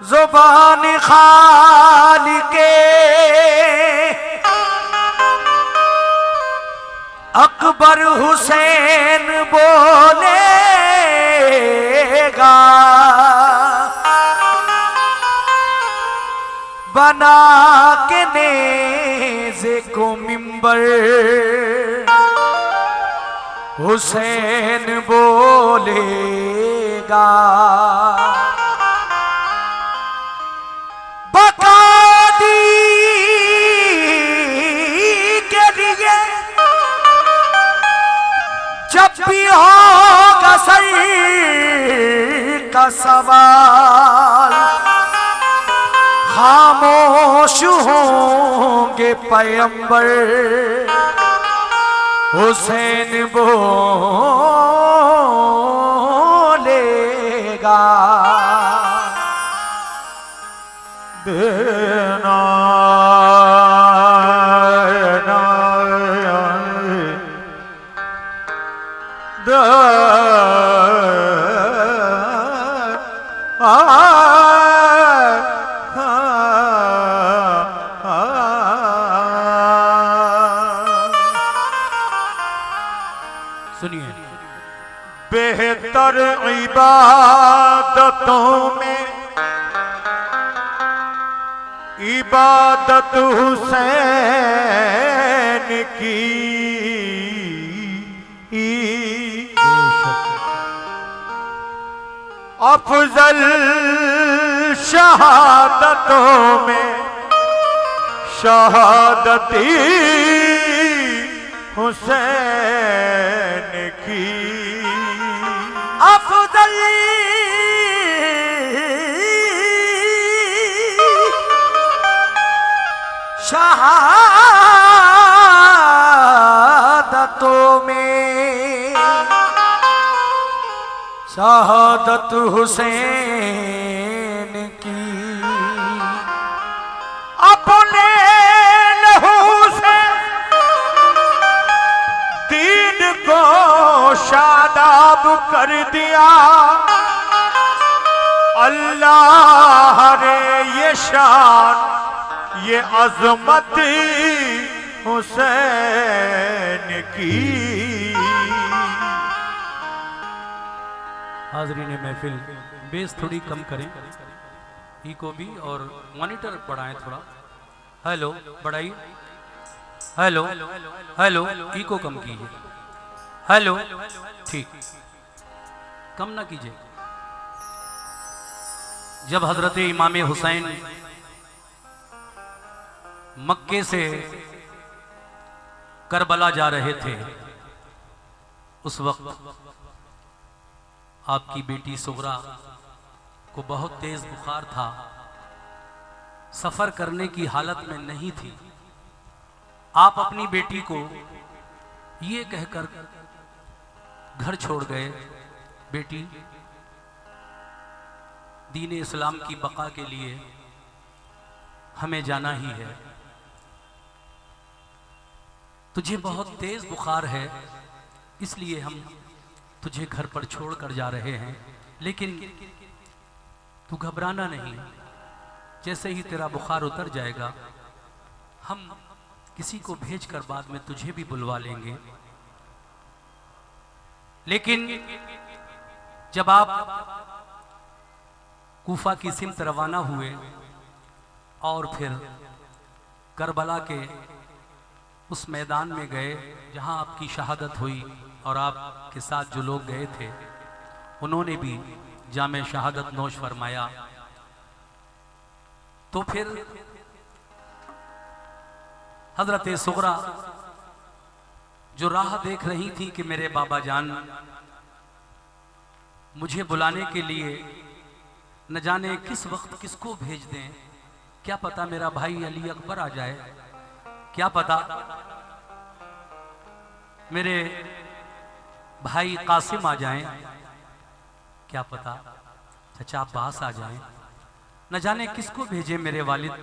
जुबान खाली के अकबर हुसैन बोलेगा, बना के नेज़े को मिंबर हुसैन बोलेगा। बकादी के लिए जब भी होगा सर का सवाल, खामोश होंगे पैगंबर हुसैन बोलेगा। देना सुनिए, बेहतर इबादतों में इबादत हुसैन की, अफजल शहादतों में शहादती हुसैन की, अफजल शहादतों में शहादत हुसैन की, अपने लहू से दीन को शादाब कर दिया। अल्लाह रे ये शान ये अजमत हुसैन की। हाज़रीन महफिल, बेस थोड़ी कम करें, इको भी, और मॉनिटर बढ़ाएं थोड़ा। हेलो बढ़ाइए, हेलो हेलो, इको कम कीजिए, हेलो, ठीक, कम ना कीजिए। जब हजरत इमाम हुसैन मक्के से करबला जा रहे थे, उस वक्त आपकी बेटी सुगरा को बहुत तेज बुखार था, सफर करने की हालत में नहीं थी। आप अपनी बेटी को ये कहकर घर छोड़ गए, बेटी दीन इस्लाम की बका के लिए हमें जाना ही है, तुझे बहुत तेज बुखार है, इसलिए हम तुझे घर पर छोड़कर जा रहे हैं, लेकिन तू घबराना नहीं, जैसे ही तेरा बुखार उतर जाएगा हम किसी को भेजकर बाद में तुझे भी बुलवा लेंगे। लेकिन जब आप कूफा की सिमत रवाना हुए और फिर करबला के उस मैदान में गए जहां आपकी शहादत हुई, और आपके साथ जो लोग गए थे उन्होंने भी जामे शहादत नोश फरमाया, तो फिर हजरत सुगरा जो राह देख रही थी कि मेरे बाबा जान मुझे बुलाने के लिए न जाने किस वक्त किसको भेज दें, क्या पता मेरा भाई अली अकबर आ जाए, क्या पता मेरे भाई कासिम आ जाएं, क्या पता चचा अब्बास आ जाएं, न जाने किसको भेजे मेरे वालिद,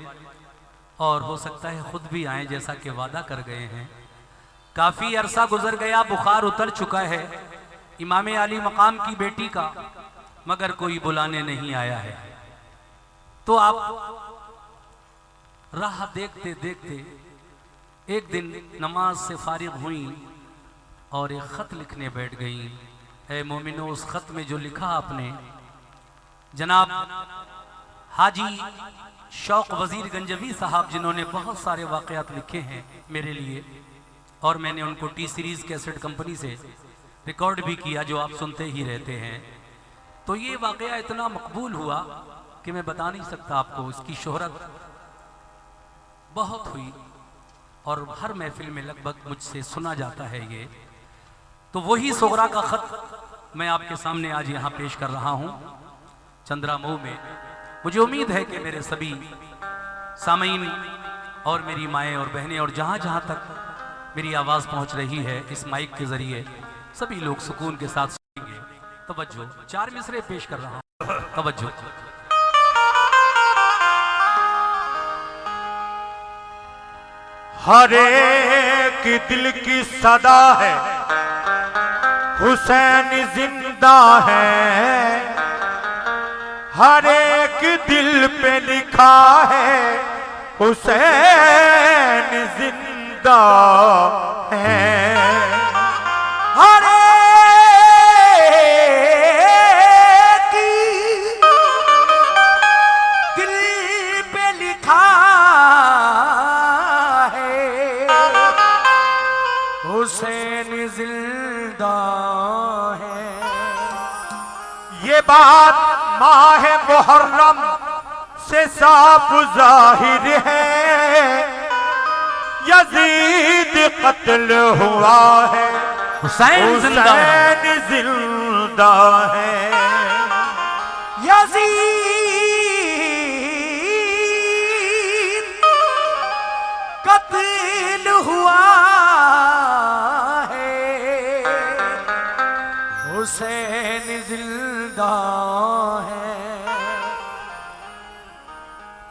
और हो सकता है खुद भी आए जैसा कि वादा कर गए हैं। काफ़ी अरसा गुजर गया, बुखार उतर चुका है इमाम अली मकाम की बेटी का, मगर कोई बुलाने नहीं आया है। तो आप राह देखते देखते एक दिन नमाज से फारिग हुई और एक ख़त लिखने बैठ गई। ऐ मोमिनो, उस ख़त में जो लिखा आपने, जनाब हाजी शौक वज़ीर गंजवी साहब, जिन्होंने बहुत सारे वाक़यात लिखे हैं मेरे लिए, और मैंने उनको टी सीरीज़ कैसेट कंपनी से रिकॉर्ड भी किया, जो आप सुनते ही रहते हैं। तो ये वाक़या इतना मकबूल हुआ कि मैं बता नहीं सकता आपको। इसकी शोहरत बहुत हुई और हर महफिल में लगभग मुझसे सुना जाता है ये। तो वही सोगरा का ख़त मैं आपके सामने आज यहाँ पेश कर रहा हूँ चंद्रामऊ में। मुझे उम्मीद है कि मेरे सभी सामीन और मेरी माएँ और बहनें और जहाँ जहाँ तक मेरी आवाज़ पहुँच रही है इस माइक के ज़रिए, सभी लोग सुकून के साथ सुनेंगे। तवज्जो, 4 मिसरे पेश कर रहा हूँ, तवज्जो। हर एक दिल की सदा है, हुसैन जिंदा है। हर एक दिल पे लिखा है, हुसैन जिंदा है। हर एक दिल पे लिखा है, हुसैन जिंदा है। ये बात माह मुहर्रम से साफ जाहिर है, यजीद कत्ल हुआ है, हुसैन जिंदा है। यजीद कत्ल हुआ है, हुसैन जिंदा है।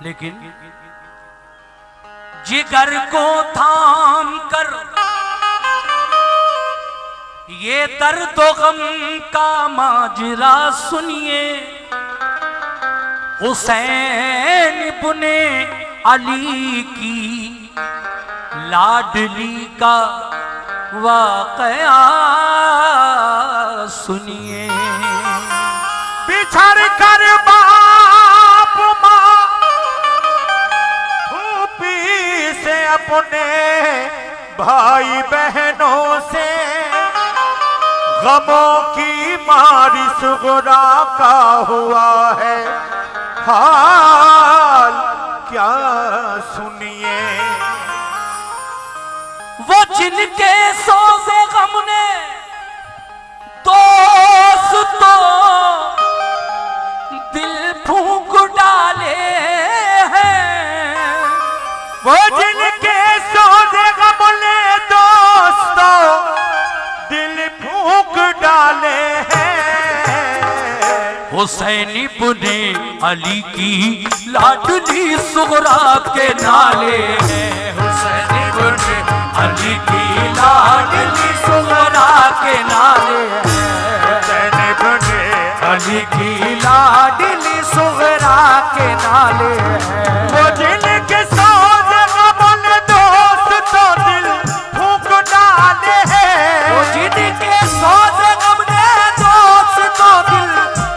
लेकिन जिगर को थाम कर ये दर्द व गम का माजरा सुनिए, हुसैन इब्ने अली की लाडली का वाक़या सुनिए। बिछड़ कर बाप माँ फूफी से, अपने भाई बहनों से, गमों की मारी सुगरा का हुआ है हाल, क्या सुनिए। वो जिनके सोज़े गम ने दोस्तों दिल फूंक डाले हैं, वो जिनके सोज़े गम ने दोस्तों दिल फूंक डाले हैं। हुसैन इब्ने अली की लाडली सुगरा के नाले हैं, हुसैन इब्ने अली की लाडली सुगरा के नाले हैं, हुसैन इब्ने अली की लाडली सुगरा के नाले हैं। वो जिनके सोज़े गम ने दोस्तों दिल फूंक डाले हैं, वो जिनके सोज़े गम ने दोस्तों दिल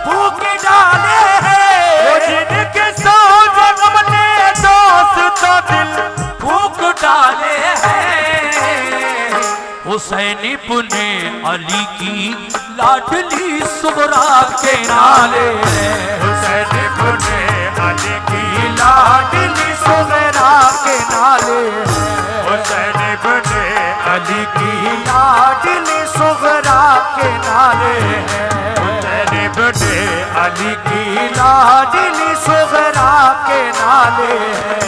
फूंक डाले हैं, वो जिनके सोज़े गम ने दोस्तों दिल फूंक डाले हैं। हुसैन इब्ने अली की लाडली सुगरा के नाले हैं, हुसैन इब्ने अली की लाडली सुगरा के नाले हैं, हुसैन इब्ने अली की लाडली सुगरा के नाले हैं, हुसैन इब्ने अली की लाडली सुगरा के नाले हैं।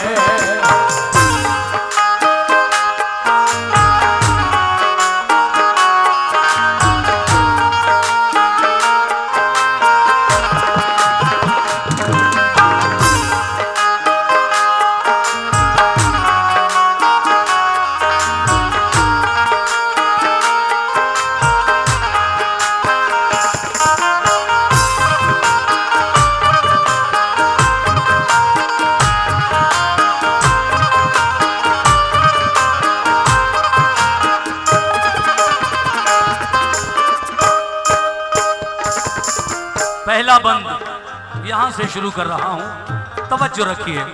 पहला बंद यहां से शुरू कर रहा हूं, तवज्जो रखिए।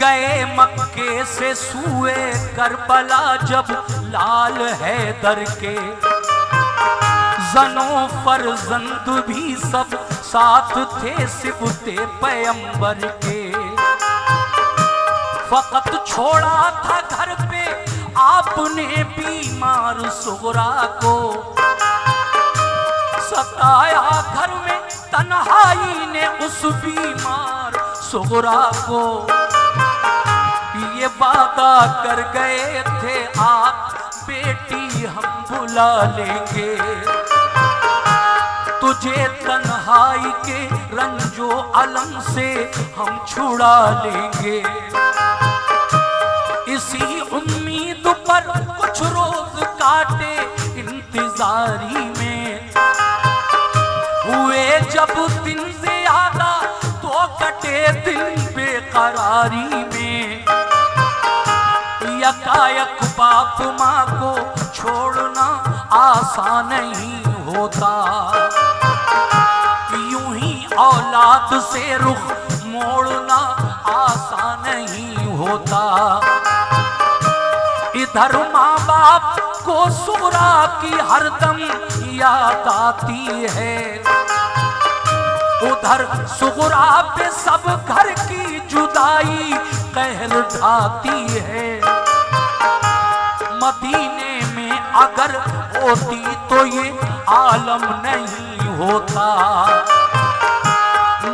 गए मक्के से सूए करबला जब लाल हैदर के, जनो फरजंद भी सब साथ थे सिबते पैगंबर के। फकत छोड़ा था घर पे आपने बीमार सुगरा को, सताया घर में तन्हाई ने उस बीमार सुगरा को। ये वादा कर गए थे आप बेटी हम बुला लेंगे, तुझे तन्हाई के रंजो अलम से हम छुड़ा लेंगे। इसी उम्मीद पर कुछ रोज काटे इंतजारी में, हुए जब दिन ज्यादा तो कटे दिन बेकरारी में। यकायक बाप माँ को छोड़ना आसान नहीं होता, यूं ही औलाद से रुख मोड़ना आसान नहीं होता। इधर माँ बाप को सुगरा की हरदम याद आती है, उधर सुगरा पे सब घर की जुदाई कहर ढाती है। मदीने में अगर होती तो ये आलम नहीं होता,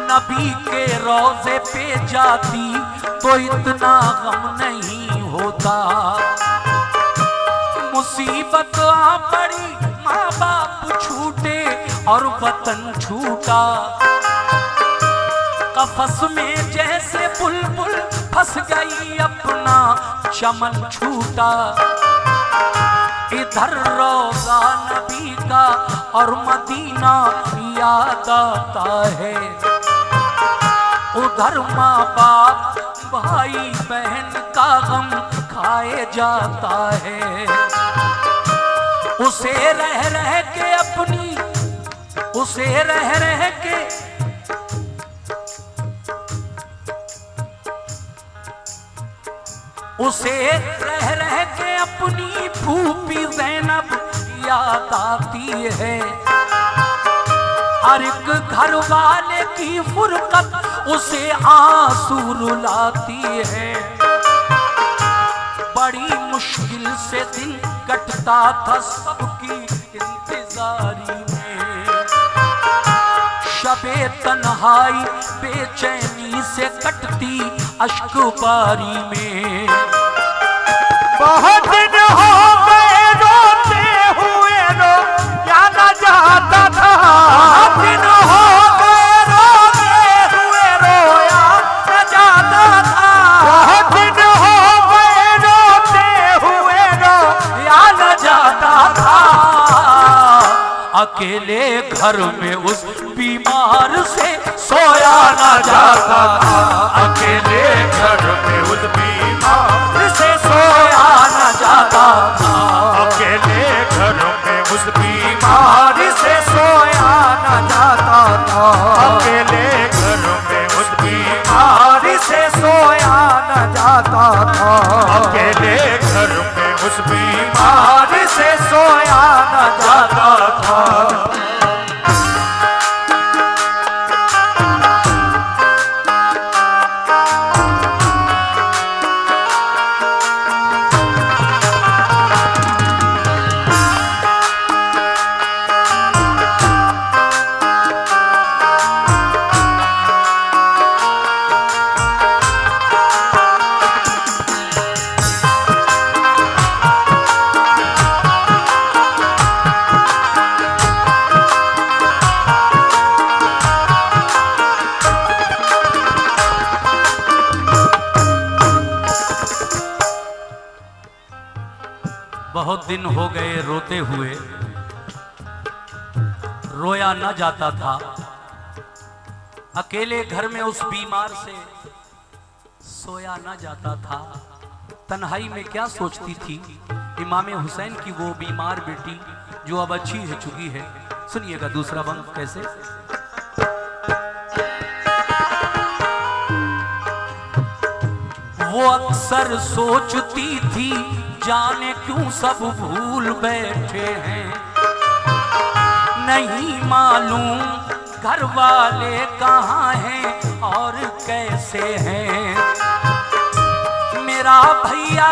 नबी के रोजे पे जाती तो इतना गम नहीं होता। मुसीबत आ पड़ी माँ बाप छूटे और वतन छूटा, कफस में जैसे बुलबुल फंस गई अपना चमन छूटा। इधर रोज़ा नबी का और मदीना याद आता है, उधर माँ बाप भाई बहन का गम खाए जाता है। उसे रह रह के अपनी, उसे रह रह के उसे रह रह के अपनी फूफी ज़ैनब याद आती है। हर एक घर वाले की फुरकत उसे आंसू रुलाती है। बड़ी मुश्किल से दिन कटता था सबकी इंतजारी में, शबे तन्हाई बेचैनी से कटती अश्क बारी में। बहुत दिन हो गए रोते हुए रो या न जाता था, बहुत दिन हो गए रोते हुए रोया न जाता था, बहुत दिन हो गए रोते हुए रो या न जाता था। अकेले घर में उस बीमार से सोया न जाता था, अकेले घर में उस बीमार से सोया न जाता था, अकेले घर में उस बीमार से सोया न जाता था, अकेले घर में उस बीमार से सोया न जाता था, अकेले घर में उस बीमार से सोया न जाता था। बहुत दिन हो गए रोते हुए, रोया न जाता था, अकेले घर में उस बीमार से सोया न जाता था। तन्हाई में क्या सोचती थी इमाम हुसैन की वो बीमार बेटी जो अब अच्छी है चुकी है। सुनिएगा दूसरा बंद कैसे। वो अक्सर सोचती थी जाने क्यों सब भूल बैठे हैं, नहीं मालूम घर वाले कहाँ हैं और कैसे हैं। मेरा भैया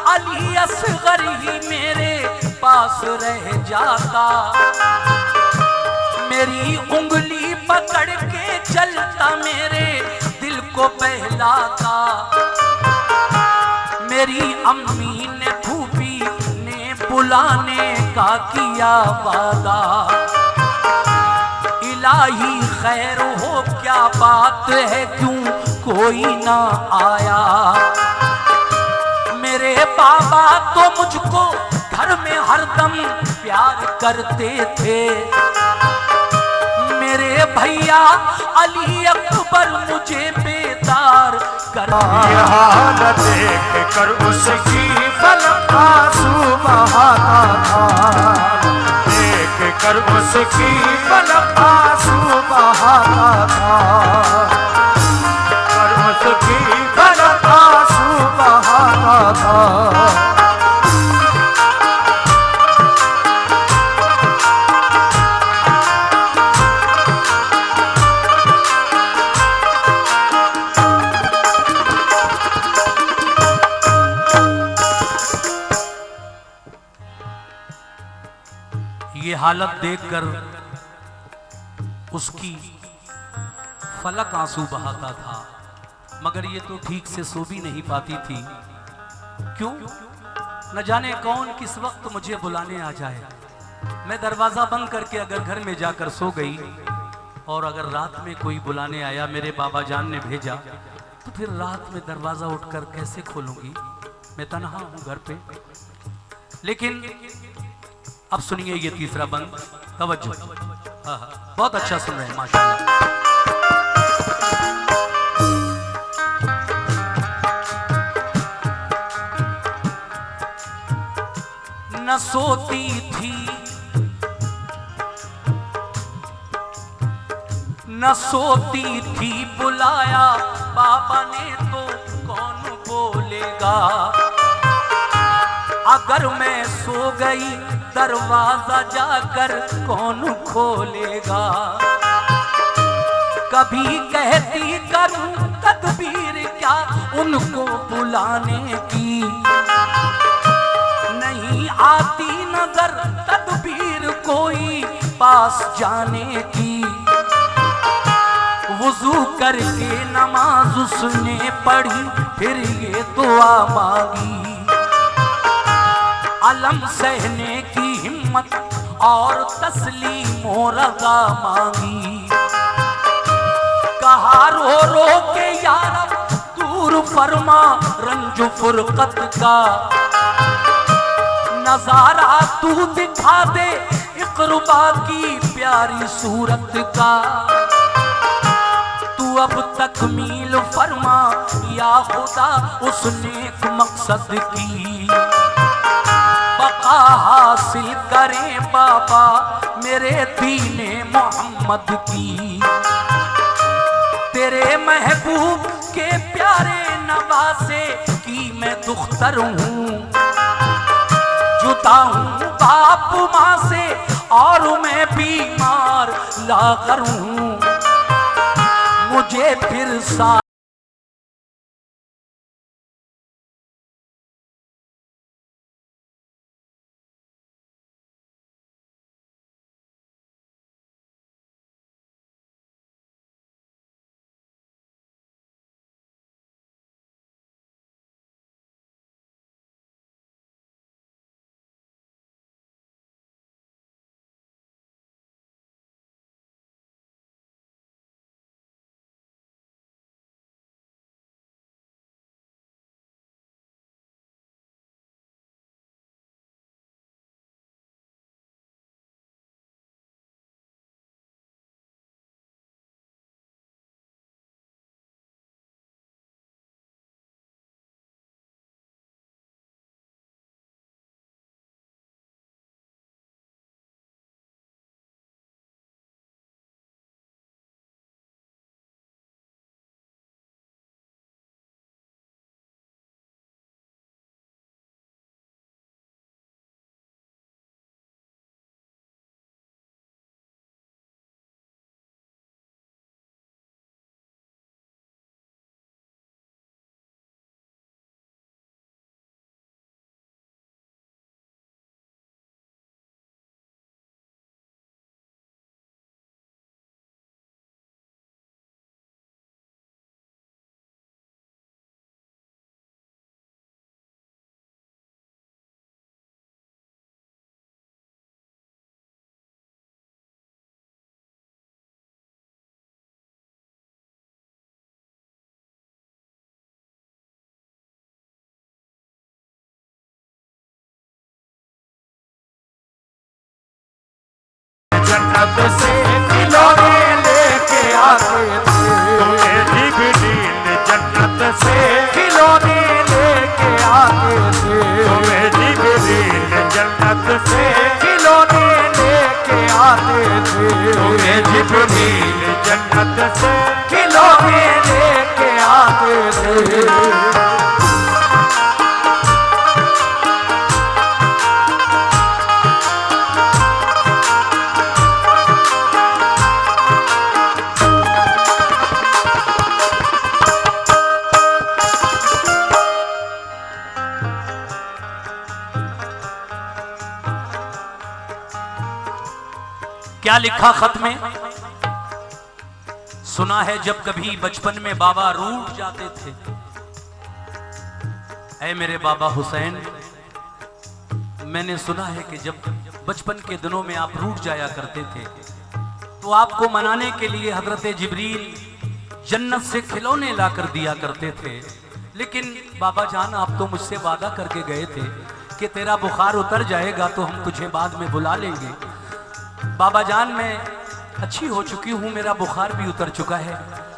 अली असगर ही मेरे पास रह जाता, मेरी उंगली पकड़ के चलता, मेरे दिल को बहलाता। मेरी अम्मी ने फूफी ने बुलाने का किया वादा, इलाही खैर हो क्या बात है क्यों कोई ना आया। मेरे बाबा तो मुझको घर में हरदम प्यार करते थे, मेरे भैया अली अकबर मुझे बेदार कर। हालत देख कर उसकी पलक आंसू बहाता था, देख कर उसकी पलक आंसू बहाता था, कर उसकी पलक आंसू बहाता था। ये हालत देखकर उसकी फलक आंसू बहाता था, मगर ये तो ठीक से सो भी नहीं पाती थी। क्यों? न जाने कौन किस वक्त मुझे बुलाने आ जाए। मैं दरवाजा बंद करके अगर घर में जाकर सो गई और अगर रात में कोई बुलाने आया, मेरे बाबा जान ने भेजा, तो फिर रात में दरवाजा उठकर कैसे खोलूंगी? मैं तन्हा हूं घर पे। लेकिन अब सुनिए ये तीसरा बंद, तवज्जो। बहुत अच्छा सुन रहे हैं माशाल्लाह। न सोती थी न सोती थी, बुलाया बाबा ने तो कौन बोलेगा। अगर मैं सो गई दरवाजा जाकर कौन खोलेगा। कभी कहती करूं तदबीर क्या उनको बुलाने की, नहीं आती नजर तदबीर कोई पास जाने की। वुजू करके नमाज उसने पढ़ी, फिर ये दुआ मांगी। अलम सहने की हिम्मत और तस्लीमो रज़ा मांगी। कहा रो रो के यार दूर फरमा रंज फुरकत का, नजारा तू दिखा दे इक़्रुबा की प्यारी सूरत का। तू अब तकमील फरमा या खुदा उस नेक मकसद की। बका हासिल करें बाबा मेरे दीने मोहम्मद की। तेरे महबूब के प्यारे नवासे की मैं दुख्तर हूँ। जुदा हूँ बाप माँ से और मैं बीमार लाकर हूँ। मुझे फिर सा जन्नत से खिलौने लेके आते थे। तुम्हें जिब्रील जन्नत से खिलौने लेके आते थे। तुम्हें जिब्रील जन्नत से खिलौने लेके आते थे। तुम्हें जिब्रील जन्नत से खिलौने लेके आते थे। क्या लिखा खत में? सुना है जब कभी बचपन में बाबा रूठ जाते थे। ऐ मेरे बाबा हुसैन, मैंने सुना है कि जब बचपन के दिनों में आप रूठ जाया करते थे तो आपको मनाने के लिए हजरत जिब्रील जन्नत से खिलौने ला कर दिया करते थे। लेकिन बाबा जान, आप तो मुझसे वादा करके गए थे कि तेरा बुखार उतर जाएगा तो हम तुझे बाद में बुला लेंगे। बाबा जान, मैं अच्छी हो चुकी हूँ, मेरा बुखार भी उतर चुका है।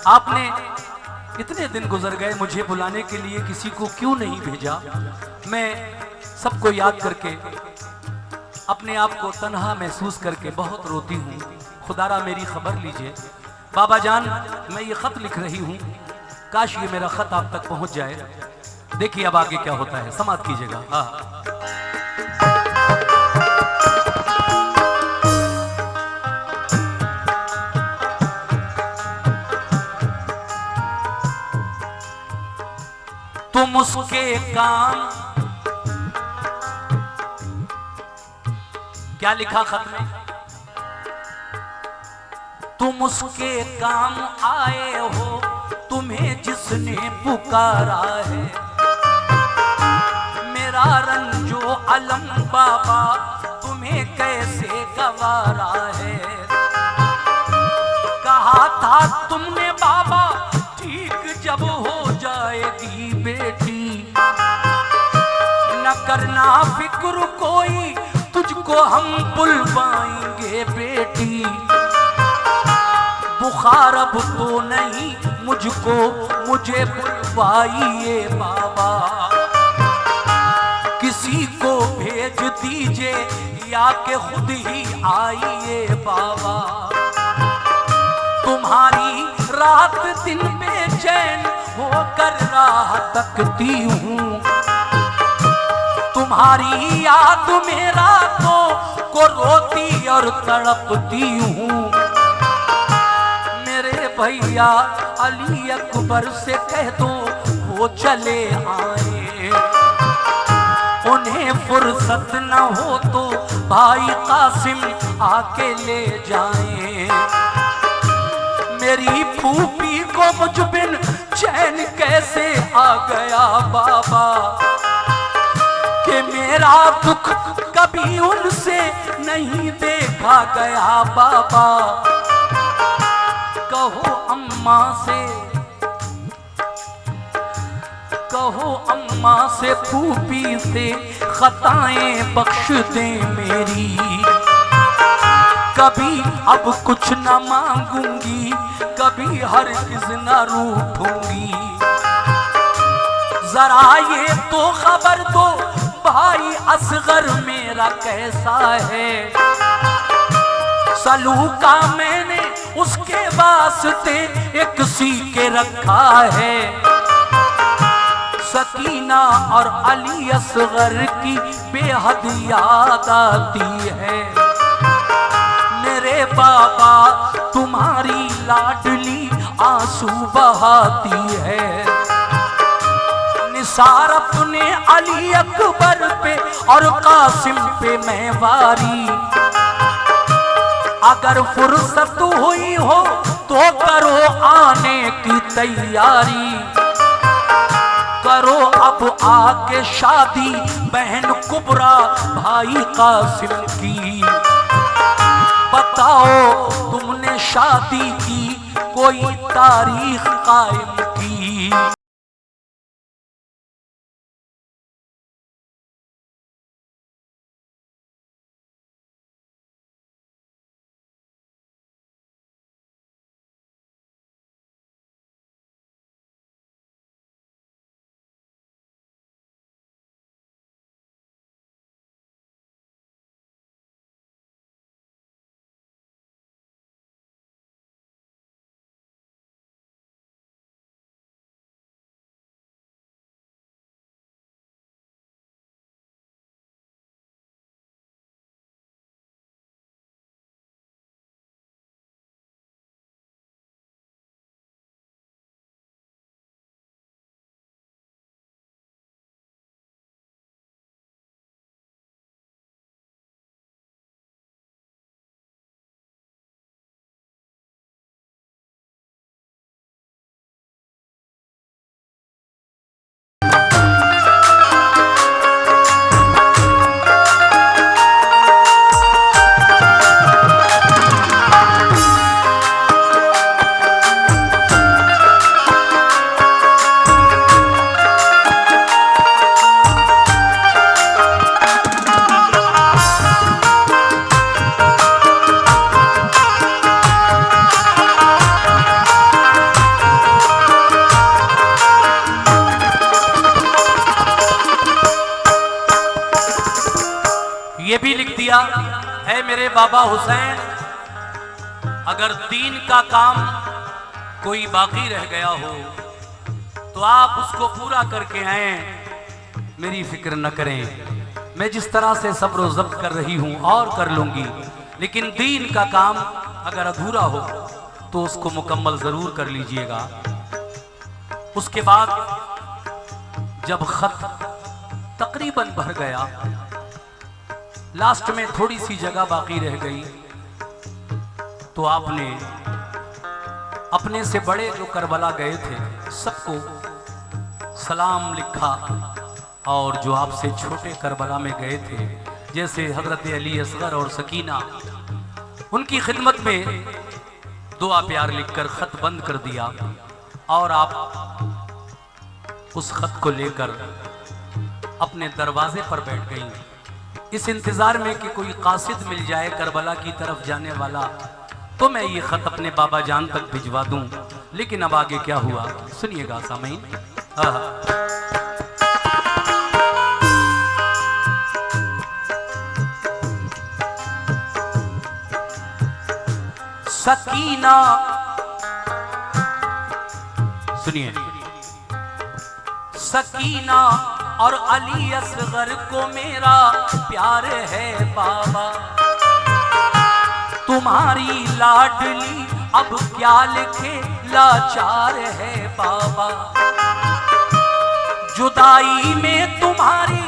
आपने इतने दिन गुजर गए, मुझे बुलाने के लिए किसी को क्यों नहीं भेजा? मैं सबको याद करके अपने आप को तन्हा महसूस करके बहुत रोती हूँ। खुदारा मेरी खबर लीजिए। बाबा जान, मैं ये खत लिख रही हूँ, काश ये मेरा खत आप तक पहुँच जाए। देखिए अब आगे क्या होता है, समाप्त कीजिएगा। हाँ, तुम उसके काम, क्या लिखा खत में? तुम उसके काम आए हो, तुम्हें जिसने पुकारा है। मेरा रंजो अलम बाबा तुम्हें कैसे गवारा है। कहा था तुमने बाबा ठीक जब हो जाएगी बेटी, न करना फिक्र कोई, तुझको हम बुलवाएंगे बेटी। बुखार अब तो नहीं मुझको, मुझे बुलवाइए बाबा। किसी को भेज दीजिए या के खुद ही आइए बाबा। तुम्हारी रात दिन बेचैन होकर राह तकती हूँ। तुम्हारी याद में रातों को रोती और तड़पती हूँ। मेरे भैया अली अकबर से कह दो वो चले आए। उन्हें फुर्सत न हो तो भाई कासिम आके ले जाएं। मेरी फूफी को मुझ बिन चैन कैसे आ गया बाबा, कि मेरा दुख कभी उनसे नहीं देखा गया बाबा। कहो अम्मा से, कहो अम्मा से फूफी से खताएं बख्श दे मेरी। कभी अब कुछ न मांगूंगी, कभी हरगिज़ न रूठूंगी। जरा ये तो खबर दो भाई असगर मेरा कैसा है। सलूका मैंने उसके वास्ते एक सी के रखा है। सकीना और अली असगर की बेहद याद आती है। मेरे बाबा तुम्हारी लाडली आंसू बहाती है। निसार अपने अली अकबर पे और कासिम पे मैं वारी। अगर फुर्सत हुई हो तो करो आने की तैयारी। करो अब आके शादी बहन कुबरा भाई कासिम की। बताओ तुमने शादी की कोई तारीख कायम की? दिया, है मेरे बाबा हुसैन, अगर दीन का काम कोई बाकी रह गया हो तो आप उसको पूरा करके आए, मेरी फिक्र न करें। मैं जिस तरह से सब्र ज़ब्त कर रही हूं और कर लूंगी, लेकिन दीन का काम अगर अधूरा हो तो उसको मुकम्मल ज़रूर कर लीजिएगा। उसके बाद जब खत तकरीबन भर गया, लास्ट में थोड़ी सी जगह बाकी रह गई, तो आपने अपने से बड़े जो करबला गए थे सबको सलाम लिखा, और जो आपसे छोटे करबला में गए थे जैसे हज़रत अली असगर और सकीना, उनकी खिदमत में दुआ प्यार लिखकर ख़त बंद कर दिया, और आप उस ख़त को लेकर अपने दरवाजे पर बैठ गई, इस इंतज़ार में कि कोई कासिद मिल जाए करबला की तरफ जाने वाला, तो मैं ये ख़त अपने बाबा जान तक भिजवा दूं। लेकिन अब आगे क्या हुआ सुनिएगा सामीन। सकीना, सुनिए, सकीना और अली असगर को मेरा प्यार है बाबा, तुम्हारी लाडली अब क्या लिखे लाचार है बाबा, जुदाई में तुम्हारी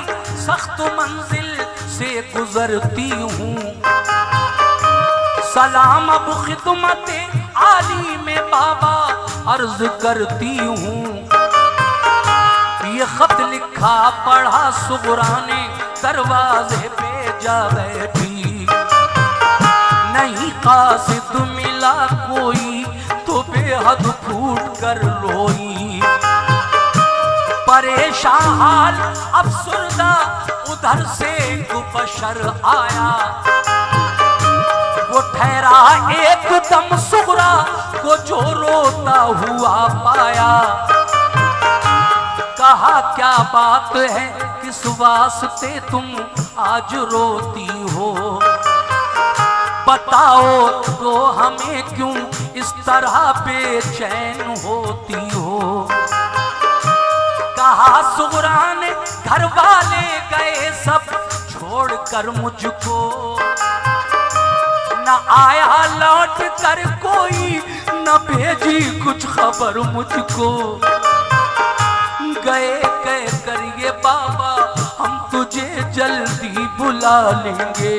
सख्त मंजिल से गुजरती हूँ, सलाम अब खिदमत आली में बाबा अर्ज करती हूँ। ये खत लिखा पढ़ा सुगरा ने दरवाजे पे जा बैठी, नहीं कासिद मिला कोई तो बेहद फूट कर रोई, परेशान हाल अफसुर्दा उधर से गुबशर आया, वो ठहरा एकदम सुगरा को जो रोता हुआ पाया, कहा क्या बात है किस वास्ते तुम आज रोती हो, बताओ तो हमें क्यों इस तरह बेचैन होती हो। कहा सुगरा ने घर वाले गए सब छोड़कर मुझको, न आया लौट कर कोई न भेजी कुछ खबर मुझको, गए कह कर ये बाबा हम तुझे जल्दी बुला लेंगे,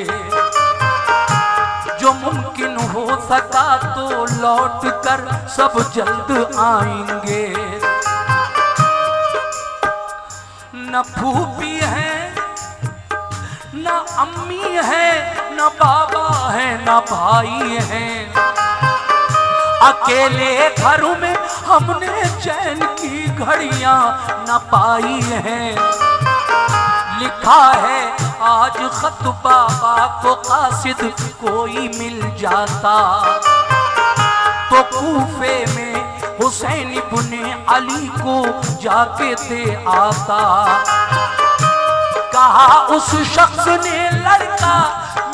जो मुमकिन हो सका तो लौट कर सब जल्द आएंगे, न फूफी है न अम्मी है न बाबा है न भाई है, अकेले घरों में हमने चैन की घड़ियां न पाई हैं, लिखा है आज खत बाबा को कासिद कोई मिल जाता, तो कूफे में हुसैन इब्ने अली को जाके दे आता, कहा उस शख्स ने लड़का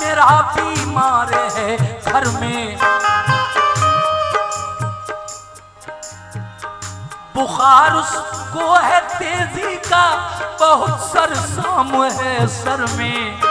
मेरा बीमार है घर में, बुखार उसको है तेजी का बहुत सरसाम है सर में,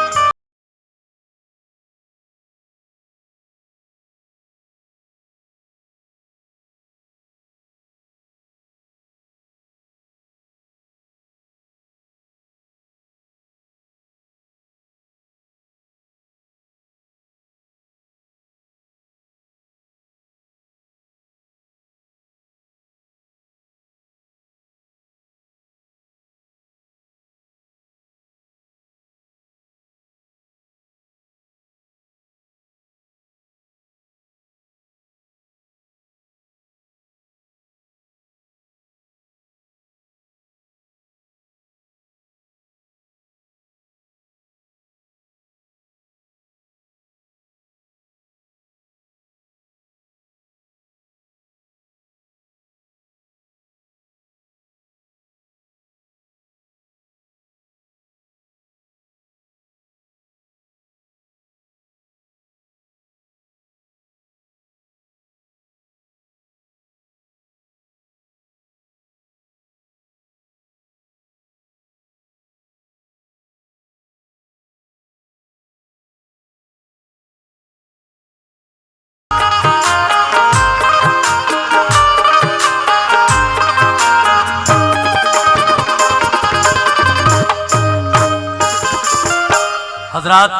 हजरात,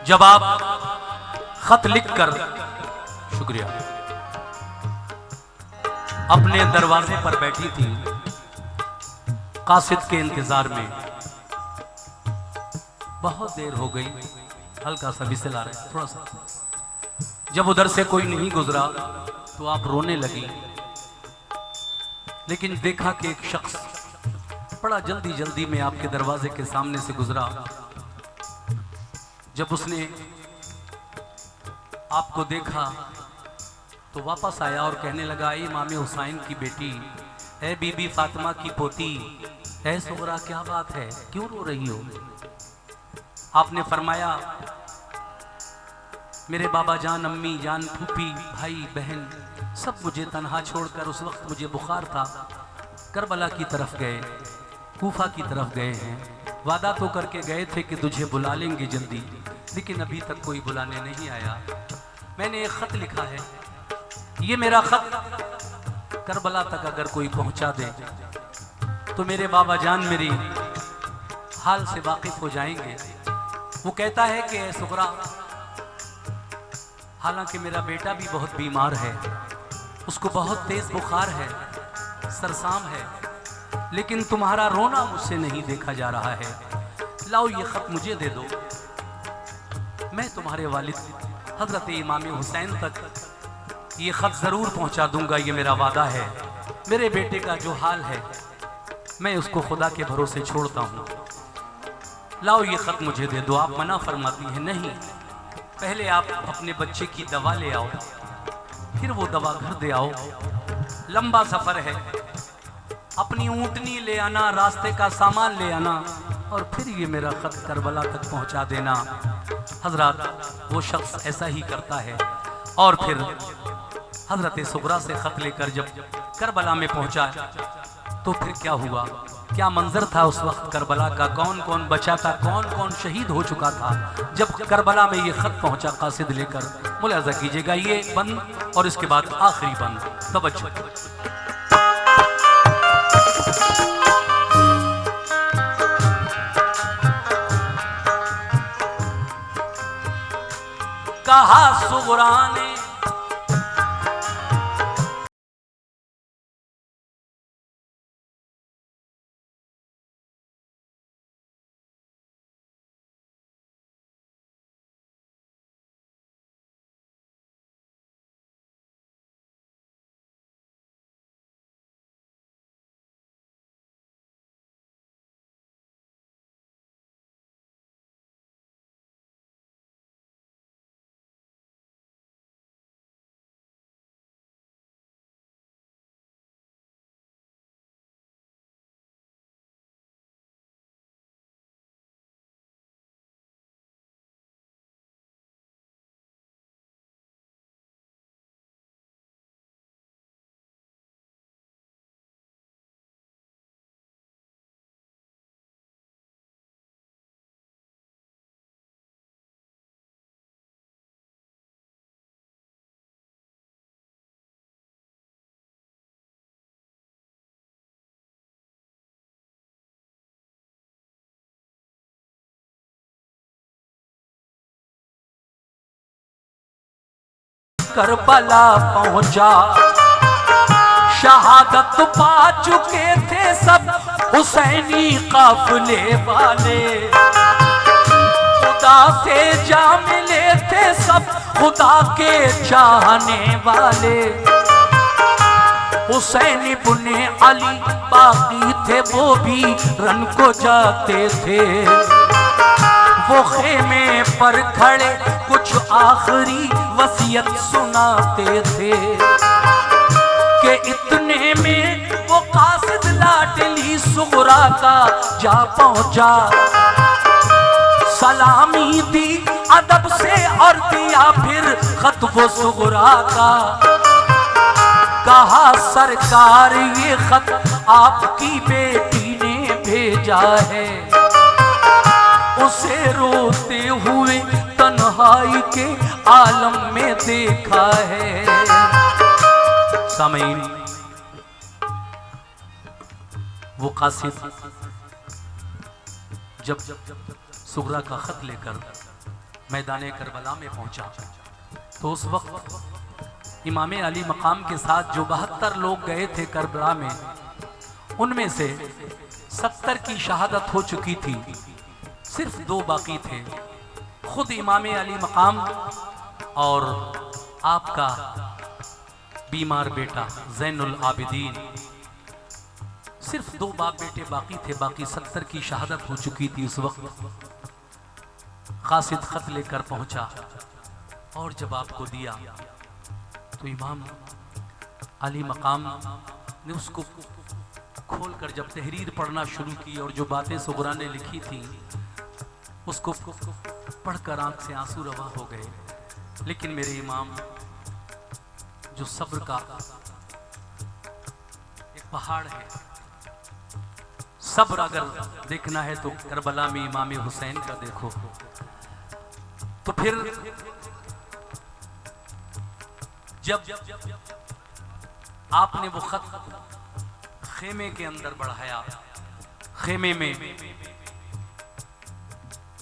जब आप खत लिखकर, शुक्रिया, अपने दरवाजे पर बैठी थी कासिद के इंतजार में, बहुत देर हो गई, हल्का सा विसल आ रहा है थोड़ा सा, जब उधर से कोई नहीं गुजरा तो आप रोने लगी, लेकिन देखा कि एक शख्स बड़ा जल्दी जल्दी में आपके दरवाजे के सामने से गुजरा। जब उसने आपको देखा तो वापस आया और कहने लगा, इमाम हुसैन की बेटी, है बीबी फातिमा की पोती, है सुगरा, क्या बात है, क्यों रो रही हो? आपने फरमाया, मेरे बाबा जान, अम्मी जान, फूफी, भाई बहन सब मुझे तन्हा छोड़कर, उस वक्त मुझे बुखार था, करबला की तरफ गए, कूफा की तरफ गए हैं। वादा तो करके गए थे कि तुझे बुला लेंगे जल्दी, लेकिन अभी तक कोई बुलाने नहीं आया। मैंने एक ख़त लिखा है, ये मेरा ख़त करबला तक अगर कोई पहुंचा दे तो मेरे बाबा जान मेरी हाल से वाकिफ हो जाएंगे। वो कहता है कि ए सुगरा, हालांकि मेरा बेटा भी बहुत बीमार है, उसको बहुत तेज बुखार है, सरसाम है, लेकिन तुम्हारा रोना मुझसे नहीं देखा जा रहा है। लाओ ये खत मुझे दे दो, मैं तुम्हारे वालिद हजरत इमाम हुसैन तक ये खत जरूर पहुंचा दूंगा, ये मेरा वादा है। मेरे बेटे का जो हाल है मैं उसको खुदा के भरोसे छोड़ता हूँ, लाओ ये खत मुझे दे दो। आप मना फरमाती हैं, नहीं, पहले आप अपने बच्चे की दवा ले आओ, फिर वो दवा घर दे आओ, लंबा सफर है, अपनी ऊँटनी ले आना, रास्ते का सामान ले आना, और फिर ये मेरा खत करबला तक पहुंचा देना। हजरत, वो शख्स ऐसा ही करता है। और फिर हजरत सुगरा से खत लेकर जब करबला में पहुंचा तो फिर क्या हुआ, क्या मंजर था उस वक्त करबला का, कौन कौन बचा था, कौन कौन शहीद हो चुका था। जब करबला में ये खत पहुंचा कासिद लेकर, मुलाजा कीजिएगा, ये बंद और इसके बाद आखिरी बंद, तवज्जो। कहा सुगरा ने, करबला पहुंचा, शहादत पा चुके थे सब हुसैनी काफिले वाले, खुदा से जा मिले थे सब खुदा के चाहने वाले। हुसैन इब्ने अली बाकी थे, वो भी रन को जाते थे, वो खेमे पर खड़े कुछ आखिरी वसीयत सुनाते थे कि इतने में वो कासिद लाडली सुगरा का जा पहुंचा, सलामी दी अदब से और दिया फिर खत वो सुगरा का। कहा सरकार ये खत आपकी बेटी ने भेजा है, उसे रोते हुए तन्हाई के आलम में देखा है। सामीन, वो कासिद जब सुगरा का खत लेकर मैदान करबला में पहुंचा तो उस वक्त इमाम अली मकाम के साथ जो 72 लोग गए थे करबला में, उनमें से 70 की शहादत हो चुकी थी, सिर्फ 2 बाकी थे। खुद इमाम अली मकाम और आपका बीमार बेटा ज़ैनुल आबिदीन, सिर्फ 2 बाप बेटे बाकी थे, बाकी 70 की शहादत हो चुकी थी। उस वक्त कासिद खत लेकर पहुंचा और जब आपको दिया तो इमाम अली मकाम ने उसको खोलकर जब तहरीर पढ़ना शुरू की और जो बातें सुगरा ने लिखी थी उसको पढ़कर आंख से आंसू रवा हो गए। लेकिन मेरे इमाम जो सब्र का एक पहाड़ है, सब्र अगर देखना है तो करबला में इमाम हुसैन का देखो। तो फिर जब आपने वो खत खेमे के अंदर बढ़ाया, खेमे में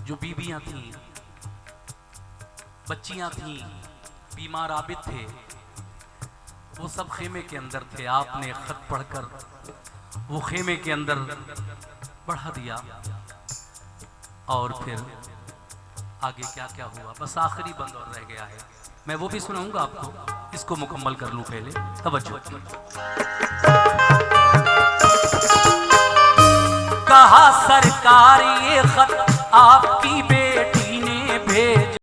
जो बीबियां थीं, बच्चियां थीं, बीमार आबिद थे, वो सब खेमे के अंदर थे। आपने खत पढ़कर वो खेमे के अंदर बढ़ा दिया और फिर आगे क्या क्या हुआ बस आखिरी बंद और रह गया है। मैं वो भी सुनाऊंगा आपको, इसको मुकम्मल कर लूं पहले, तवज्जो। कहा सरकार ये खत आपकी बेटी ने भेजा,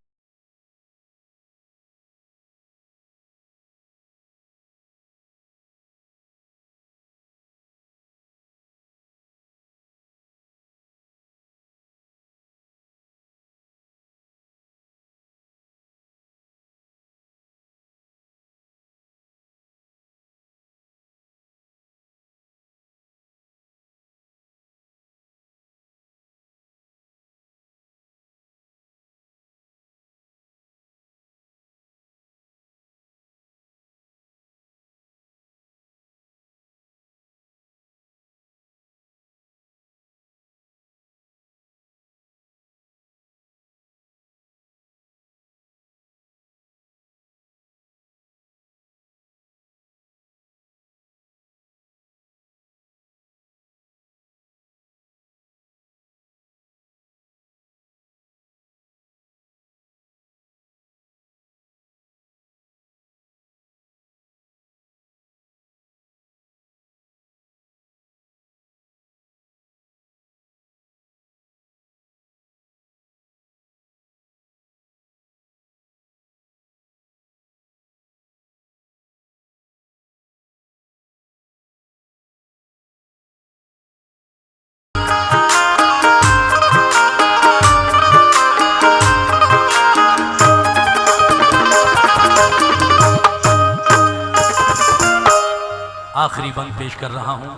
आखिरी बंद पेश कर रहा हूं।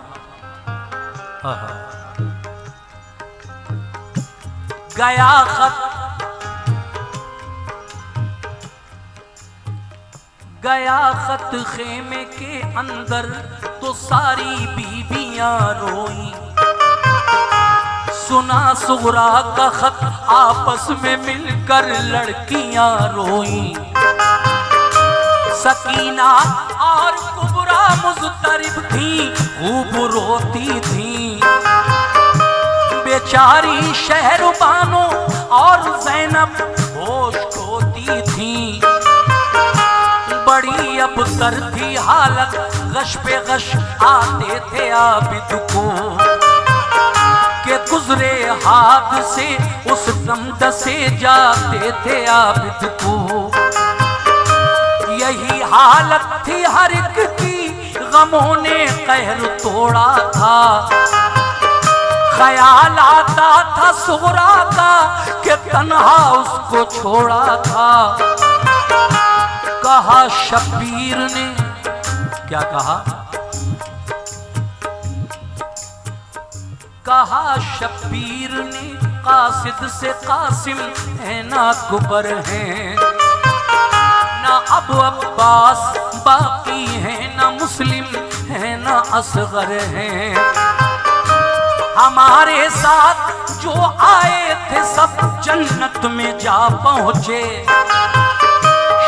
गया खत, गया खत खेमे के अंदर तो सारी बीबियां रोई, सुना सुगरा का खत आपस में मिलकर लड़कियां रोई। सकीना और कुबरा मुज़तरिब थी, खूब रोती थी, बेचारी शहरबानो और ज़ैनब होश खोती थी। बड़ी अबतर थी हालत, गश पे गश आते थे आबिद को, के गुजरे हाथ से उस दम दसे जाते थे आबिद को। यही हालत थी हर एक की, गमों ने कहर तोड़ा था। ख्याल आता था सुगरा का कि तन्हा उसको छोड़ा था। कहा शब्बीर ने, क्या कहा? कहा शब्बीर ने कासिद से कासिम है ना कुबर है, ना अबू अब्बास बाकी है, ना मुस्लिम है, ना असगर है। हमारे साथ जो आए थे सब जन्नत में जा पहुंचे,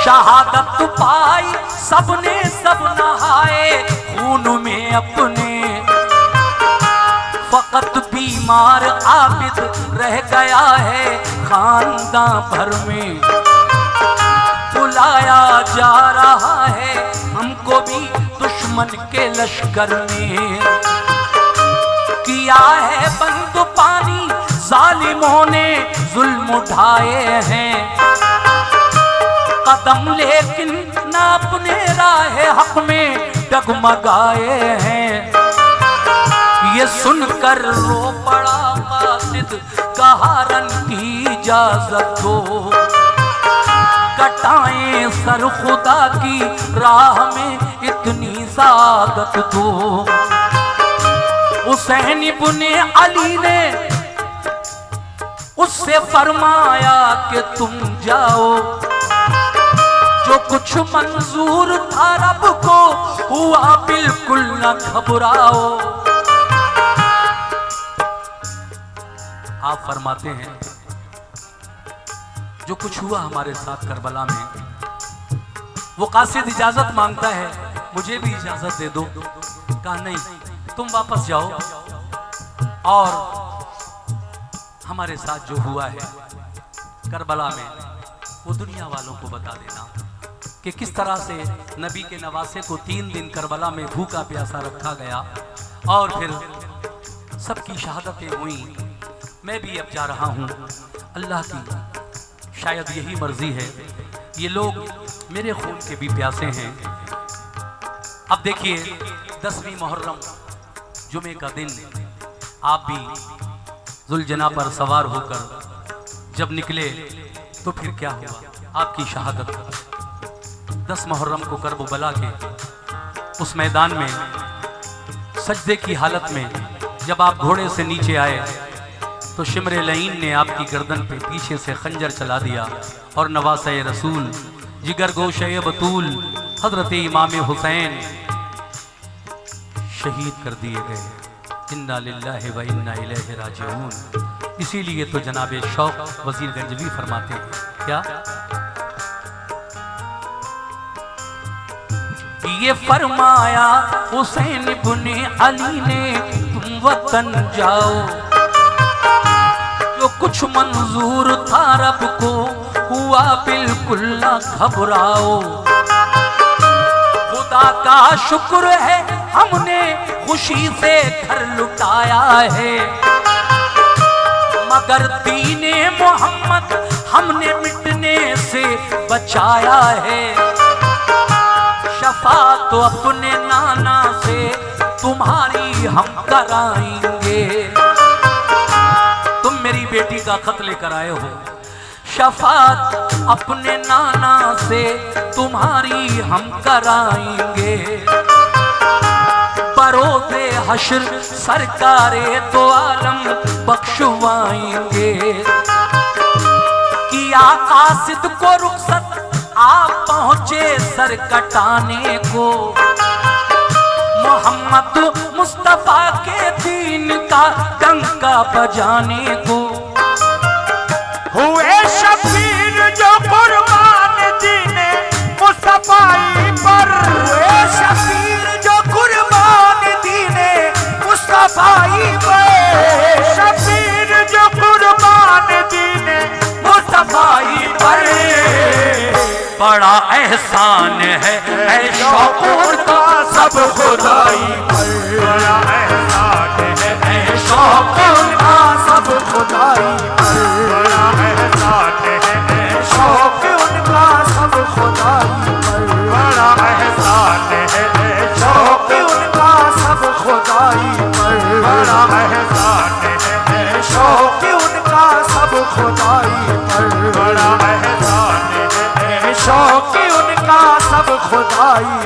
शहादत पाई सबने सब नहाए खून में अपने, फकत बीमार आबिद रह गया है खानदां भर में। बुलाया जा रहा है हमको भी दुश्मन के लश्कर में, किया है बंद पानी जालिमों ने जुल्म उठाए हैं, कदम लेकिन ना अपने राह हक में डगमगाए हैं। ये सुनकर रो पड़ा कासिद कहा रन की इजाजत दो, कटाएं सर खुदा की राह में इतनी सादत दो। हुसैन इब्ने अली ने उससे फरमाया कि तुम जाओ, जो कुछ मंजूर था रब को हुआ बिल्कुल न घबराओ। आप फरमाते हैं जो कुछ हुआ हमारे साथ करबला में, वो कासिद इजाजत मांगता है, मुझे भी इजाजत दे दो। कहा नहीं, तुम वापस जाओ और हमारे साथ जो हुआ है करबला में वो दुनिया वालों को बता देना कि किस तरह से नबी के नवासे को 3 दिन करबला में भूखा प्यासा रखा गया और फिर सबकी शहादतें हुई। मैं भी अब जा रहा हूँ, अल्लाह की शायद यही मर्जी है, ये लोग मेरे खून के भी प्यासे हैं। अब देखिए 10वीं मुहर्रम जुमे का दिन, आप भी जुलजना पर सवार होकर जब निकले तो फिर क्या हुआ, आपकी शहादत 10 मुहर्रम को करबला के उस मैदान में सजदे की हालत में जब आप घोड़े से नीचे आए तो शिमरे लईन ने आपकी गर्दन पे पीछे से खंजर चला दिया और नवासे रसूल जिगर गोशे बतूल हजरत इमाम हुसैन शहीद कर दिए गए। इन्ना लिल्लाहि व इन्ना इलैहि राजिऊन। इसीलिए तो जनाबे शौक वजीरगंज भी फरमाते हैं क्या, ये फरमाया हुसैन इब्ने अली ने तुम वतन जाओ, जो कुछ मंजूर था रब को हुआ बिल्कुल न घबराओ। खुदा का शुक्र है हमने खुशी से घर लुटाया है, मगर दीने मोहम्मद हमने मिटने से बचाया है। शफाअत तो अपने नाना से तुम्हारी हम कराएंगे, तुम मेरी बेटी का खत लेकर आए हो, शफाअत अपने नाना से तुम्हारी हम कराएंगे। बरोज़े हश्र सरकारे तो आलम बख्शवाएंगे। किया कासिद को रुखसत आप पहुंचे सर कटाने को, मोहम्मद मुस्तफा के दीन का डंका बजाने को। हुए शबीर जो कुर्बान दीने मुस्तफाई पर, हुए शबीर जो कुर्बान दीने मुस्तफाई पर, शबीर जो कुर्बान दीने मुस्तफाई पर। बड़ा एहसान है ऐ शौक़ का सब खुदाई पर, बड़ा एहसान है ऐ शौक़ का सब खुदाई पर, बड़ा एहसान है शौक़ उनका सब खुदाई पर, बड़ा एहसान है शौक़ उनका सब खुदाई पर, बड़ा एहसान है शौक़ उनका सब खुदाई पर, बड़ा एहसान है शौक़ उनका सब खुदाई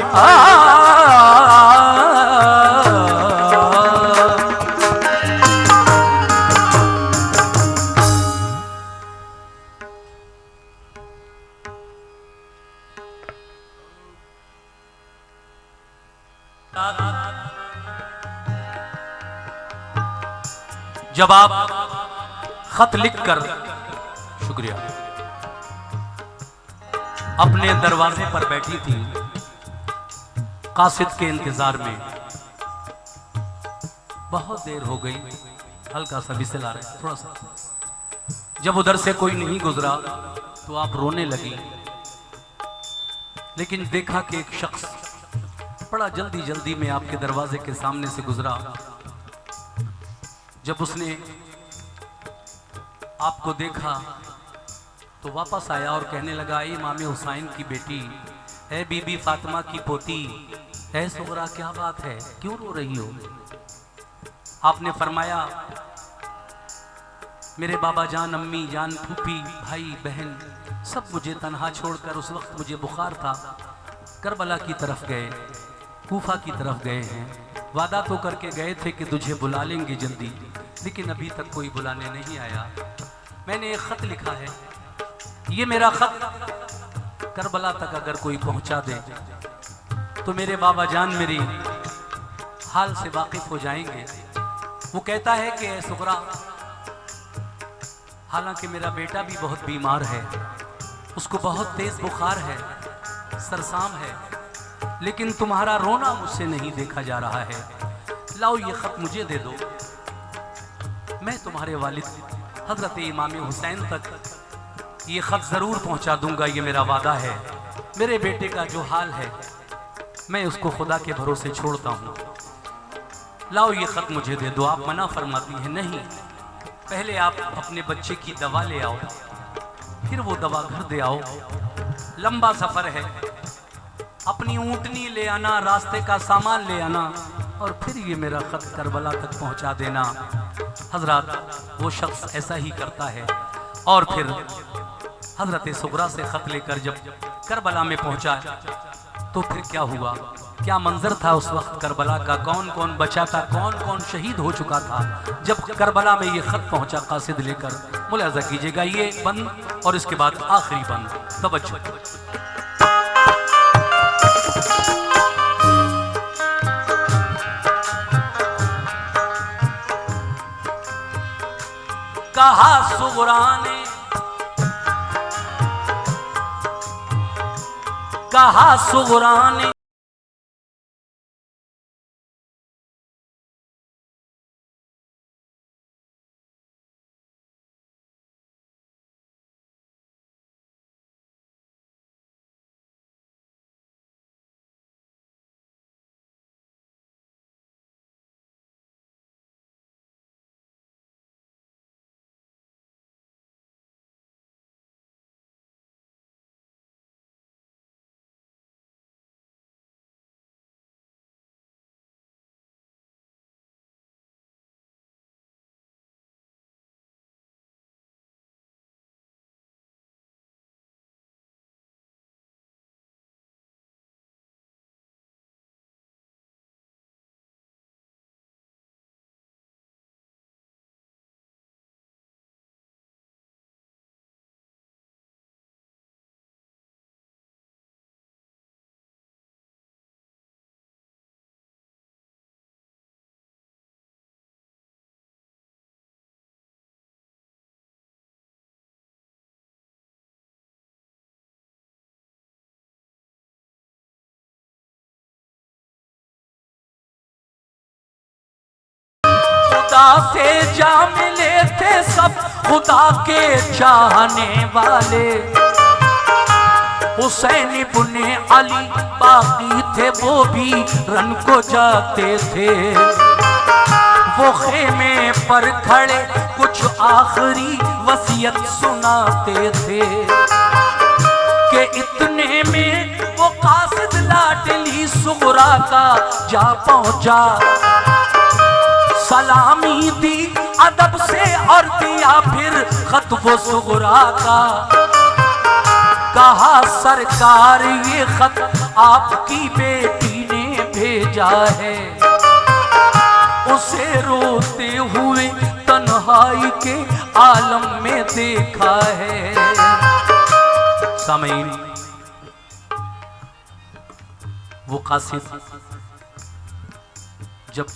जब आप खत लिखकर, शुक्रिया, अपने दरवाजे पर बैठी थी कासिद के इंतजार में, बहुत देर हो गई, हल्का सा विसल आ रहा है थोड़ा सा, जब उधर से कोई नहीं गुजरा तो आप रोने लगी, लेकिन देखा कि एक शख्स बड़ा जल्दी जल्दी में आपके दरवाजे के सामने से गुजरा। जब उसने आपको देखा तो वापस आया और कहने लगा, इमाम हुसैन की बेटी है, बीबी फातिमा की पोती है सुगरा, क्या बात है, क्यों रो रही हो? आपने फरमाया, मेरे बाबा जान, अम्मी जान, फूफी, भाई बहन सब मुझे तन्हा छोड़कर, उस वक्त मुझे बुखार था, करबला की तरफ गए, कूफा की तरफ गए हैं। वादा तो करके गए थे कि तुझे बुला लेंगे जल्दी, लेकिन अभी तक कोई बुलाने नहीं आया। मैंने एक ख़त लिखा है, ये मेरा ख़त करबला तक अगर कोई पहुंचा दे तो मेरे बाबा जान मेरी हाल से वाकिफ हो जाएंगे। वो कहता है कि सुगरा, हालांकि मेरा बेटा भी बहुत बीमार है, उसको बहुत तेज बुखार है, सरसाम है, लेकिन तुम्हारा रोना मुझसे नहीं देखा जा रहा है, लाओ ये खत मुझे दे दो, मैं तुम्हारे वालिद हजरत इमाम हुसैन तक ये खत जरूर पहुंचा दूंगा, ये मेरा वादा है। मेरे बेटे का जो हाल है मैं उसको खुदा के भरोसे छोड़ता हूँ, लाओ ये खत मुझे दे दो। आप मना फरमाती हैं, नहीं, पहले आप अपने बच्चे की दवा ले आओ, फिर वो दवा घर दे आओ, लंबा सफर है, अपनी ऊँटनी ले आना, रास्ते का सामान ले आना, और फिर ये मेरा खत करबला तक पहुंचा देना। हजरत वो शख्स ऐसा ही करता है। और फिर हजरत सुगरा से खत लेकर जब करबला में पहुंचा तो फिर क्या हुआ, क्या मंजर था उस वक्त करबला का, कौन कौन बचा था, कौन कौन शहीद हो चुका था। जब करबला में ये खत पहुंचा कासिद लेकर, मुलाजा कीजिएगा, ये बंद और इसके बाद आखिरी बंद, तवज्जो। कहा सुगरा ने, कहा सुगरा ने, खुदा से जा मिले थे सब खुदा के चाहने वाले, हुसैन इब्ने अली बाकी थे वो भी रन को जाते थे। वो खेमे पर खड़े कुछ आखिरी वसीयत सुनाते थे कि इतने में वो कासिद लाडली सुगरा का जा पहुंचा, सलामी दी अदब से और दिया फिर खत वो सुगरा का। कहा सरकार ये खत आपकी बेटी ने भेजा है, उसे रोते हुए तन्हाई के आलम में देखा है। सामीन, वो कासिद जब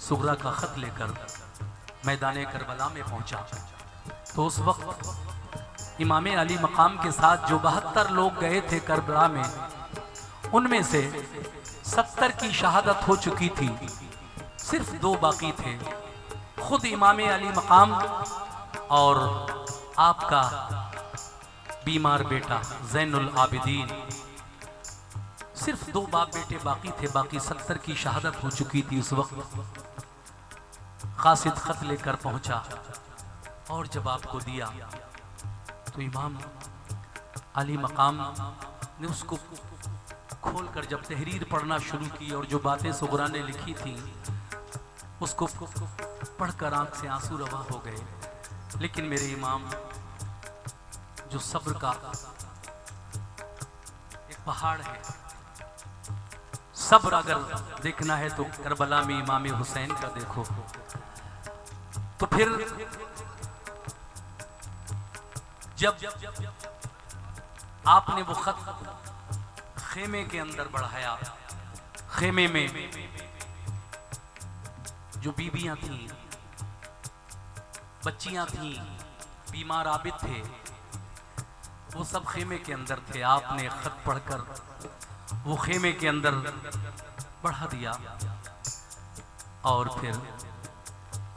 सुगरा का खत लेकर मैदान करबला में पहुंचा तो उस वक्त इमाम अली मकाम के साथ जो 72 लोग गए थे करबला में, उनमें से 70 की शहादत हो चुकी थी, सिर्फ 2 बाकी थे। खुद इमाम अली मकाम और आपका बीमार बेटा ज़ैनुल आबिदीन, सिर्फ 2 बाप बेटे बाकी थे, बाकी 70 की शहादत हो चुकी थी। उस वक्त कासिद खत लेकर पहुंचा और जब आपको दिया तो इमाम अली मकाम ने उसको खोलकर जब तहरीर पढ़ना शुरू की और जो बातें सुगरा ने लिखी थी उसको पढ़कर आंख से आंसू रवा हो गए। लेकिन मेरे इमाम जो सब्र का एक पहाड़ है, सब्र अगर देखना है तो करबला में इमाम हुसैन का देखो। तो फिर जब आपने वो खत खेमे के अंदर बढ़ाया, खेमे में जो बीबियां थीं, बच्चियां थीं, बीमार आबिद थे, वो सब खेमे के अंदर थे। आपने खत पढ़कर वो खेमे के अंदर बढ़ा दिया और फिर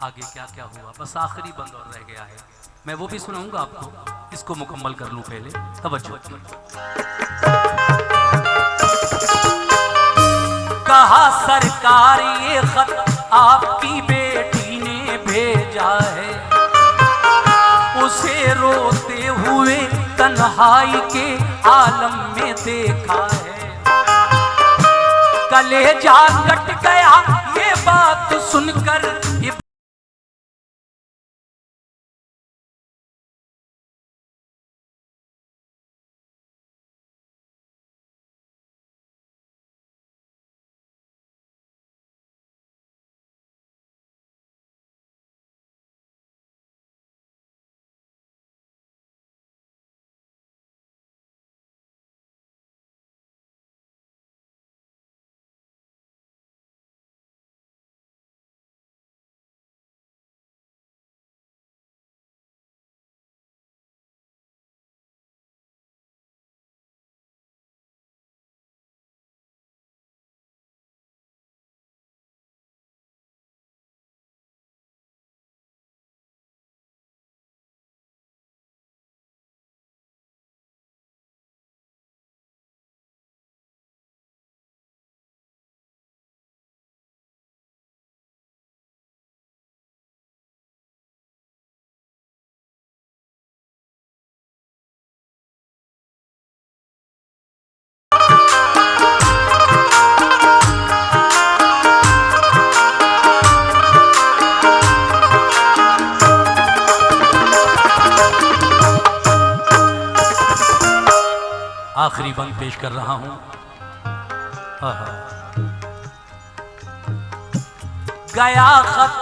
आगे क्या क्या हुआ, बस आखिरी बंद और रह गया है। मैं वो भी सुनाऊंगा आपको, इसको मुकम्मल कर लूं पहले, तवज्जो। कहा सरकार ये खत आपकी बेटी ने भेजा है, उसे रोते हुए तन्हाई के आलम में देखा है। कलेजा कट गया ये बात सुनकर, ये आखिरी बंद पेश कर रहा हूं। गया खत,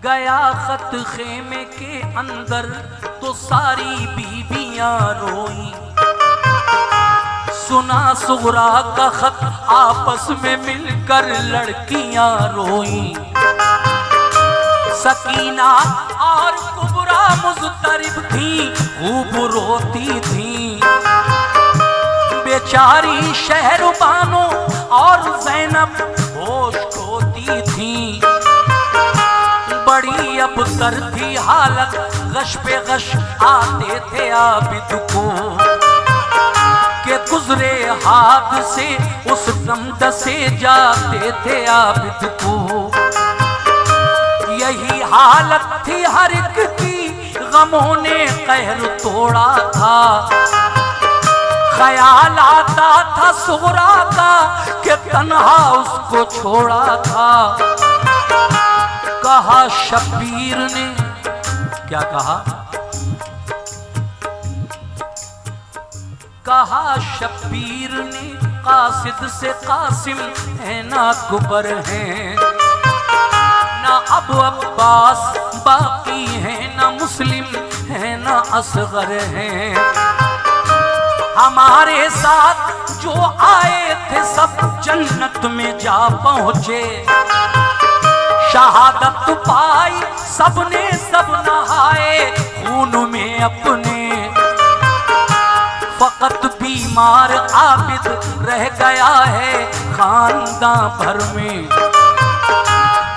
गया खत खेमे के अंदर तो सारी बीबियां रोई। सुना सुगरा का खत आपस में मिलकर लड़कियां रोई। सकीना और कुबरा मुज़तरिब थी, खूब रोती थी। बेचारी शहरबानो और ज़ैनब होश खोती थी। बड़ी अबतर थी हालत, गश पे गश आते थे आबिद को, के गुजरे हाथ से उस दम दसे जाते थे आबिद को। यही हालत थी हर एक की, गमों ने कहर तोड़ा था। ख्याल आता था सुगरा का कि तन्हा उसको छोड़ा था। कहा शब्बीर ने, क्या कहा? कहा शब्बीर ने कासिद से कासिम है ना कुबर है, ना अबू अब्बास बाकी है, ना मुस्लिम है, ना असगर है। हमारे साथ जो आए थे सब जन्नत में जा पहुंचे, शहादत पाई सबने सब नहाए खून में अपने, फकत बीमार आबिद रह गया है खानदां भर में,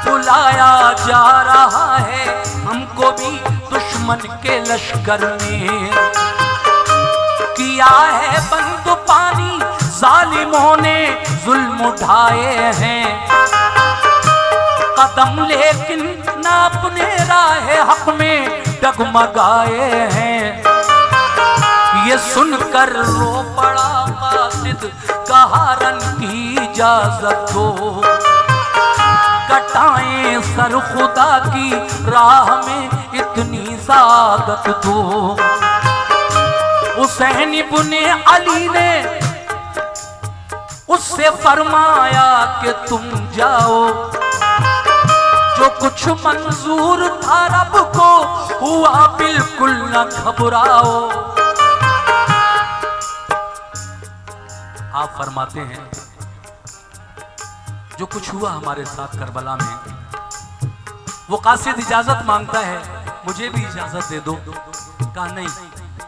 बुलाया जा रहा है हमको भी दुश्मन के लश्कर में, किया है बंद पानी जालिमों ने जुल्म उठाए हैं, कदम लेकिन ना अपने राह हक में डगमगाए हैं, ये सुनकर रो पड़ा कासिद कहा रन की इजाजत दो, कटाएं सर खुदा की राह में इतनी सादत दो। हुसैन इब्ने अली ने उससे फरमाया कि तुम जाओ, जो कुछ मंजूर था रब को हुआ बिल्कुल न घबराओ। आप फरमाते हैं जो कुछ हुआ हमारे साथ करबला में, वो कासिद इजाजत मांगता है, मुझे भी इजाजत दे दो। कहा नहीं,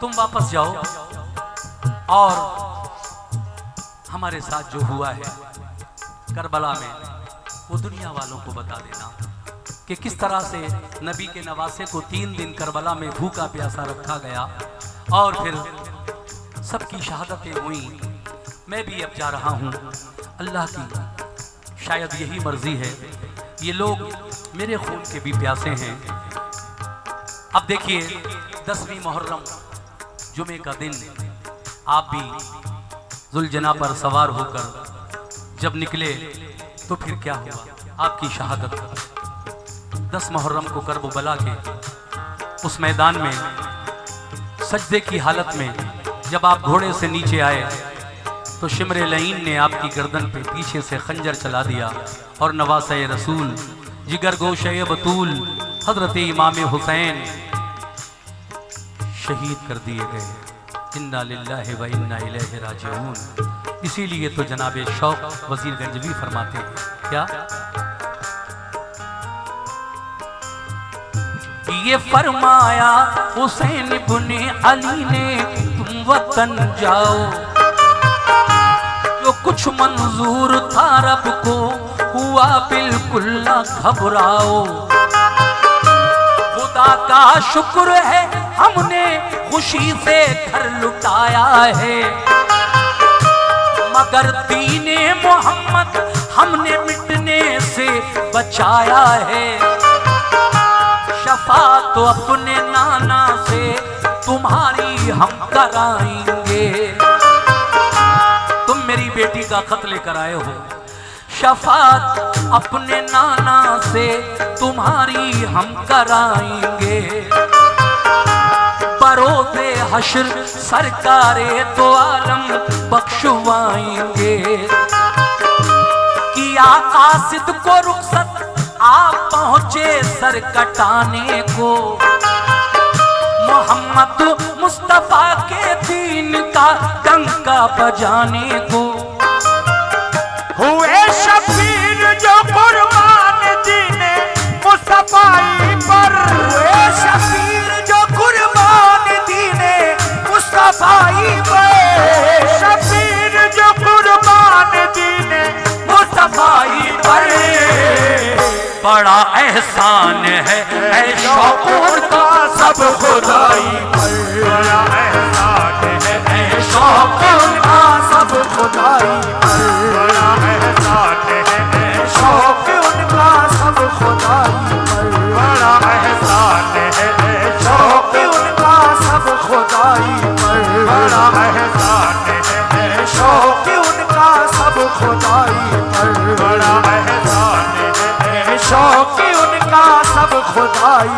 तुम वापस जाओ और हमारे साथ जो हुआ है करबला में वो दुनिया वालों को बता देना कि किस तरह से नबी के नवासे को 3 दिन करबला में भूखा प्यासा रखा गया और फिर सबकी शहादतें हुई। मैं भी अब जा रहा हूँ, अल्लाह की शायद यही मर्जी है, ये लोग मेरे खून के भी प्यासे हैं। अब देखिए 10वीं मुहर्रम जुमे का दिन, आप भी जुलजना पर सवार होकर जब निकले तो फिर क्या हुआ, आपकी शहादत। 10 मुहर्रम को करबला के उस मैदान में सजदे की हालत में जब आप घोड़े से नीचे आए तो शिमरे लईन ने आपकी गर्दन पे पीछे से खंजर चला दिया और नवासे रसूल जिगर गोशे बतूल हजरत इमाम हुसैन शहीद कर दिए गए। इन्ना लिल्लाहि व इन्ना इलैहि राजिऊन। इसीलिए तो जनाबे शौक वजीरगंज भी फरमाते हैं क्या, ये फरमाया हुसैन इब्ने अली ने तुम वतन जाओ, जो कुछ मंजूर था रब को हुआ बिल्कुल न घबराओ। खुदा का शुक्र है हमने खुशी से घर लुटाया है, मगर दीने मोहम्मद हमने मिटने से बचाया है। शफाअत तो अपने नाना से तुम्हारी हम कराएंगे। तुम मेरी बेटी का खत लेकर आए हो, शफाअत अपने नाना से तुम्हारी हम कराएंगे। बरोज़े हश्र सरकारे तो आलम बख्शवाएंगे। किया कासिद को रुखसत आप पहुंचे सर कटाने को, मोहम्मद मुस्तफा के दीन का डंका बजाने को। हुए शबीर जो कुर्बान दीने मुस्तफाई पर, हुए शबीर जो कुर्बान दीने मुस्तफाई पर, शबीर जो कुर्बान दीने मुस्तफाई पर। बड़ा एहसान है ऐ शौक़ का सब खुदाई पर, बड़ा एहसान है ऐ शौक़ का सब खुदाई पर, बड़ा एहसान है ऐ शौक़ उनका सब खुदाई पर, बड़ा एहसान है ऐ शौक़ उनका सब खुदाई पर, बड़ा एहसान है ऐ शौक़ उनका सब खुदाई पर, बड़ा एहसान है शौक़ उनका सब खुदाई।